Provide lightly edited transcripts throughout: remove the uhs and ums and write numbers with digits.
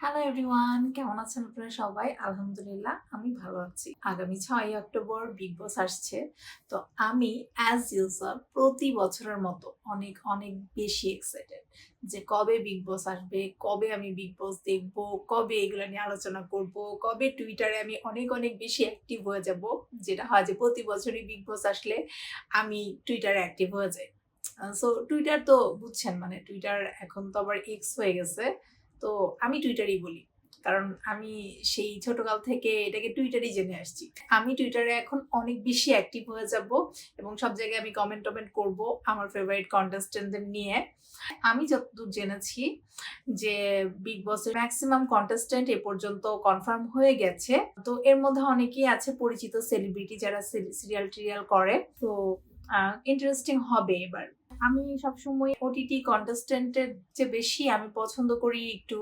Hello everyone, কেমন আছেন আপনারা সবাই? আলহামদুলিল্লাহ আমি ভালো আছি। আগামী 6ই অক্টোবর বিগ বস আসছে। তো আমি অ্যাজ ইউজুয়াল প্রতি বছরের মতো অনেক অনেক বেশি এক্সাইটেড যে কবে বিগ বস আসবে, কবে আমি বিগ বস দেখবো, কবে এগুলো নিয়ে আলোচনা করব, কবে টুইটারে আমি অনেক অনেক বেশি অ্যাক্টিভ হয়ে যাব। যেটা হয় যে প্রতি বছরই বিগ বস আসলে আমি টুইটারে অ্যাক্টিভ হয়ে যাই। সো টুইটার তো বুঝছেন, মানে টুইটার এখন তো আবার এক্স হয়ে গেছে। তো আমি টুইটারই বলি। কারণ আমি সেই ছোটকাল থেকে এটাকে টুইটারই জেনে আসছি। আমি টুইটারে এখন অনেক বেশি অ্যাক্টিভ হয়ে যাব এবং সব জায়গায় আমি কমেন্ট-টমেন্ট করব আমার ফেভারিট কন্টেস্ট্যান্টদের নিয়ে। আমি যতদূর জেনেছি যে বিগ বসের মেক্সিমাম কন্টেস্ট্যান্ট এ পর্যন্ত কনফার্ম হয়ে গেছে। তো এর মধ্যে অনেকেই আছে পরিচিত সেলিব্রিটি যারা সিরিয়াল-টিরিয়াল করে। তো ইন্টারেস্টিং হবে এবার। আমি সবসময় ওটিটি কন্টেস্ট্যান্টের চেয়ে বেশি আমি পছন্দ করি একটু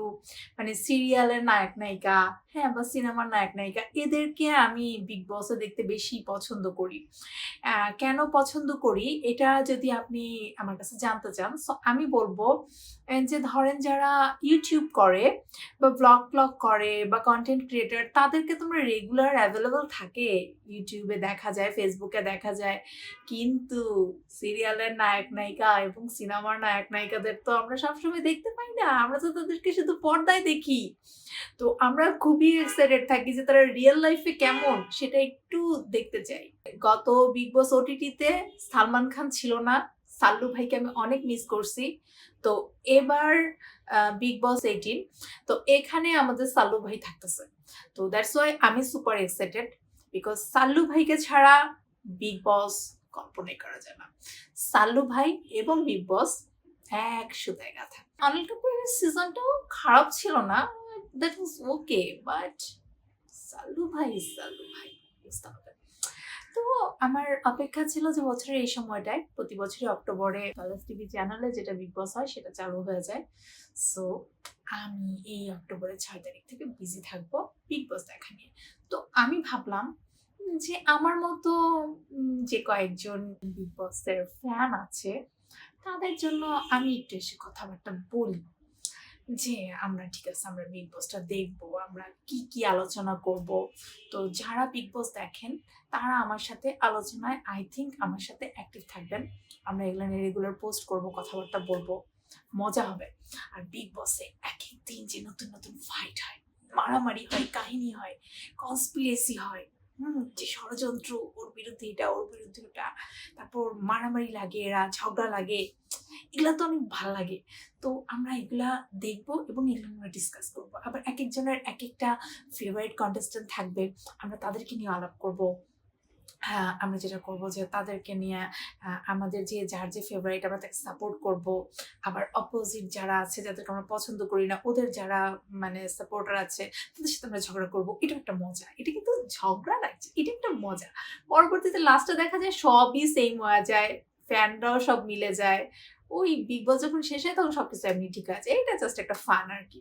মানে সিরিয়ালের নায়ক-নায়িকা, হ্যাঁ? বা সিনেমার নায়ক-নায়িকা এদেরকে আমি বিগ বসে দেখতে বেশি পছন্দ করি। কেন পছন্দ করি এটা যদি আপনি আমার কাছে জানতে চান, সো আমি বলব যে ধরেন যারা YouTube করে বা ভ্লগ করে বা কনটেন্ট ক্রিয়েটর তাদেরকে তোমরা রেগুলার এভেইলেবল থাকে। YouTube এ দেখা যায়, Facebook এ দেখা যায়। কিন্তু সিরিয়ালের নায়ক-নায়িকা এবং সিনেমার নায়ক-নায়িকাদের তো আমরা সবসময় দেখতে পাই না। আমরা তো তাদেরকে শুধু পর্দায় দেখি। তো আমরা খুবই এক্সাইটেড থাকি যে তারা রিয়াল লাইফ এ কেমন সেটা একটু দেখতে চাই। গত বিগ বস ওটিটিতে সালমান খান ছিল না। সাল্লু ভাইকে আমি অনেক মিস করছি। তো এবার বিগ বস 18 তো এখানে আমাদের সাল্লু ভাই থাকতেছে। তো দ্যাটস ওয়াই আমি সুপার এক্সাইটেড বিকজ সাল্লু ভাইকে ছাড়া বিগ বস কল্পনাই করা যায় না। সাল্লু ভাই এবং বিগ বস এক সুতায় গাঁথা। অনিল কাপুরের সিজনটাও খারাপ ছিল না। দ্যাট ওয়াজ ওকে বাট সাল্লু ভাই বুঝতে হবে। তো আমার অপেক্ষা ছিল যে বছরের এই সময়টায় প্রতি বছরই অক্টোবরে কালার্স টিভি চ্যানেলে যেটা বিগ বস হয় সেটা চালু হয়ে যায়। সো আমি এই অক্টোবরের 6 তারিখ থেকে বিজি থাকবো বিগ বস দেখা নিয়ে। তো আমি ভাবলাম যে আমার মতো যে কয়েকজন বিগ বসের ফ্যান আছে তাদের জন্য আমি একটু এসে কথাবার্তা বলি। যে আমরা ঠিক আছে আমরা বিগ বসটা দেখবো। আমরা কি, কি আলোচনা করব। তো যারা বিগ বস দেখেন তারা আমার সাথে আলোচনায় আই থিংক আমার সাথে অ্যাক্টিভ থাকবেন। আমরা এগুলা নিয়ে রেগুলার পোস্ট করব, কথাবার্তা বলব। মজা হবে। আর বিগ বসে একেক দিন যে নতুন, নতুন ফাইট হয়, মারামারি হয়, কাহিনী হয়, কনস্পিরেসি হয়। যে ষড়যন্ত্র ওর বিরুদ্ধে এটা, ওর বিরুদ্ধে ওটা। তারপর মারামারি লাগে, এরা ঝগড়া লাগে। এগুলা তো অনেক ভাল লাগে। তো আমরা এগুলা দেখবো এবং এগুলো আমরা ডিসকাস করব। আবার একেকজনের একেকটা ফেভারিট কন্টেস্ট্যান্ট থাকবে। আমরা তাদেরকে নিয়ে আলাপ করব। হ্যাঁ, আমরা যেটা করব যে তাদেরকে নিয়ে আমাদের যে যার যে ফেভারিট আমরা তাকে সাপোর্ট করব। আবার অপোজিট যারা আছে যাদেরকে আমরা পছন্দ করি না, ওদের যারা মানে সাপোর্টার আছে তাদের সাথে আমরা ঝগড়া করব। এটা একটা মজা। এটা কিন্তু ঝগড়া লাগছে। এটা একটা মজা। পরবর্তীতে লাস্টে দেখা যায় সবই সেম হয়ে যায়। ফ্যানরাও সব মিলে যায়। ওই বিগ বস যখন শেষ হয় তখন সবকিছু এমনি ঠিক আছে। এটা জাস্ট একটা ফান আরকি।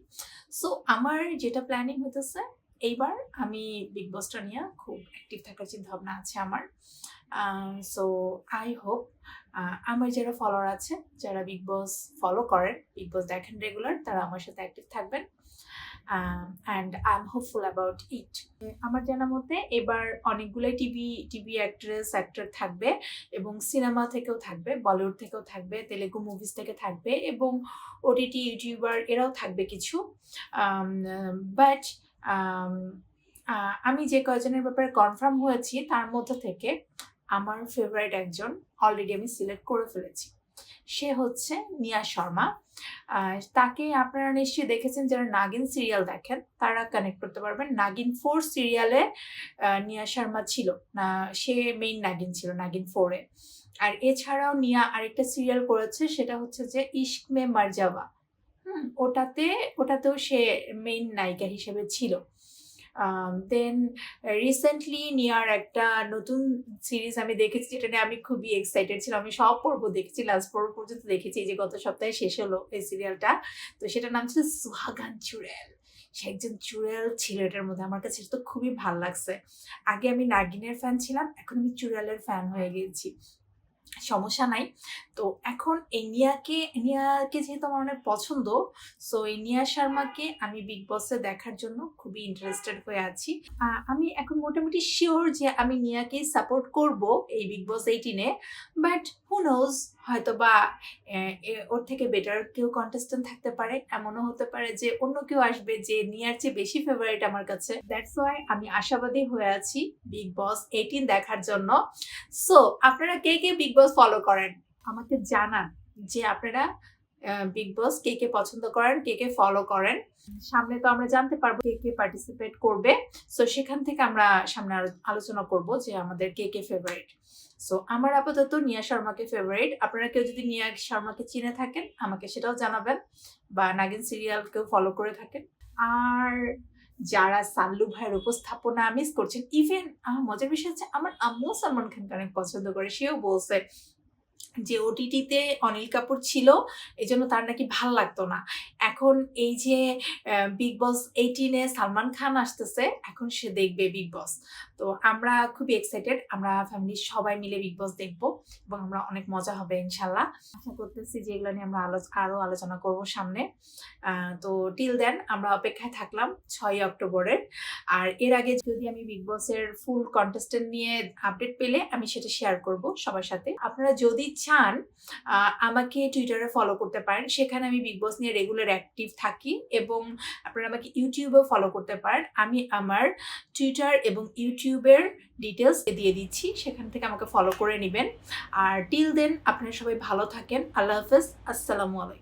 সো আমার যেটা প্ল্যানিং হইতেছে এইবার আমি বিগ বসটা নিয়ে খুব অ্যাক্টিভ থাকার চিন্তাভাবনা আছে আমার। সো আই হোপ আমার যারা ফলোয়ার আছে, যারা বিগ বস ফলো করেন, বিগ বস দেখেন রেগুলার, তারা আমার সাথে অ্যাক্টিভ থাকবেন। And I am hopeful about it. আমার জানা মতে এবার অনেকগুলাই টিভি অ্যাক্ট্রেস, অ্যাক্টর থাকবে এবং সিনেমা থেকেও থাকবে, বলিউড থেকেও থাকবে, তেলেগু মুভিজ থেকে থাকবে এবং ওটিটি ইউটিউবার এরাও থাকবে কিছু। বাট আম আ আমি যে কয়জনের ব্যাপারে কনফার্ম হয়েছি তার মধ্য থেকে আমার ফেভারিট একজন অলরেডি আমি সিলেক্ট করে ফেলেছি। সে হচ্ছে নিয়া শর্মা। তাকে আপনারা নিশ্চয়ই দেখেছেন যারা নাগিন সিরিয়াল দেখেন তারা কানেক্ট করতে পারবেন। নাগিন 4 সিরিয়ালে নিয়া শর্মা ছিল। সে মেইন নাগিন ছিল নাগিন 4 এ। আর এছাড়াও নিয়া আরেকটা সিরিয়াল করেছে সেটা হচ্ছে যে ইশক মে মার যাওয়া। ওটাতেও সে মেইন নায়িকা হিসেবে ছিল। দেন রিসেন্টলি নিয়ার একটা নতুন সিরিজ আমি দেখেছি যেটা নিয়ে আমি খুবই এক্সাইটেড ছিলাম। আমি সব পর্ব দেখেছি, লাস্ট পর্ব পর্যন্ত দেখেছি। এই যে গত সপ্তাহে শেষ হলো এই সিরিয়ালটা। তো সেটার নাম ছিল সুহাগান চুড়েল। সে একজন চুড়েল ছিল এটার মধ্যে। আমার কাছে তো খুবই ভাল লাগছে। আগে আমি নাগিনের ফ্যান ছিলাম, এখন আমি চুড়েলের ফ্যান হয়ে গিয়েছি। সমস্যা নাই। তো এখন এই নিয়াকে যেহেতু আমার অনেক পছন্দ, সো এই নিয়া শর্মাকে আমি বিগ বসে দেখার জন্য খুবই ইন্টারেস্টেড হয়ে আছি। আমি এখন মোটামুটি শিওর যে আমি নিয়াকেই সাপোর্ট করব এই big boss 18 A. But who knows, হয়তোবা ওর থেকে বেটার কেউ কন্টেস্ট্যান্ট থাকতে পারে। এমনও হতে পারে যে অন্য কেউ আসবে যে নিয়ার চেয়ে বেশি ফেভারিট আমার কাছে। দ্যাটস ওয়াই আমি আশাবাদী হয়ে আছি বিগ বস 18 দেখার জন্য। সো আপনারা কে কে বিগ বস ফলো করেন আমাকে জানান যে আপনারা বিগ বস কে কে পছন্দ করেন, কে কে ফলো করেন। সামনে তো আমরা জানতে পারবো কে কে পার্টিসিপেট করবে। সো সেখান থেকে আমরা সামনে আলোচনা করব যে আমাদের কে কে ফেভারিট। সো আমার আপাতত নিয়া শর্মাকে ফেভারিট। আপনারা কেউ যদি নিয়া শর্মাকে চিনে থাকেন আমাকে সেটাও জানাবেন, বা নাগিন সিরিয়াল কেউ ফলো করে থাকেন। আর যারা সাল্লু ভাইয়ের উপস্থাপনা মিস করছেন, ইভেন মজার বিষয় হচ্ছে আমার আম্মু সালমান খানকে অনেক পছন্দ করে। সেও বলছে যে ওটিটিতে অনিল কাপুর ছিল এজন্য তার নাকি ভাল লাগতো না। এখন এই যে বিগ বস 18 এ সালমান খান আসতেছে, এখন সে দেখবে বিগ বস। তো আমরা খুবই এক্সাইটেড। আমরা ফ্যামিলির সবাই মিলে বিগ বস দেখবো এবং আমরা অনেক মজা হবে ইনশাল্লাহ। আশা করতেছি যে এগুলো নিয়ে আমরা আরো আলোচনা করব সামনে। তো টিল দেন আমরা অপেক্ষায় থাকলাম 6 অক্টোবরের। আর এর আগে যদি আমি বিগ বসের ফুল কন্টেস্টেন্ট নিয়ে আপডেট পেলে আমি সেটা শেয়ার করব সবার সাথে। আপনারা যদি চান আমাকে টুইটারে ফলো করতে পারেন, সেখানে আমি বিগ বস নিয়ে রেগুলার অ্যাক্টিভ থাকি। এবং আপনারা আমাকে ইউটিউবেও ফলো করতে পারেন। আমি আমার টুইটার এবং ইউটিউবের ডিটেলস দিয়ে দিচ্ছি, সেখান থেকে আমাকে ফলো করে নেবেন। আর টিল দেন আপনারা সবাই ভালো থাকেন। আল্লাহ হাফেজ, আসসালামু আলাইকুম।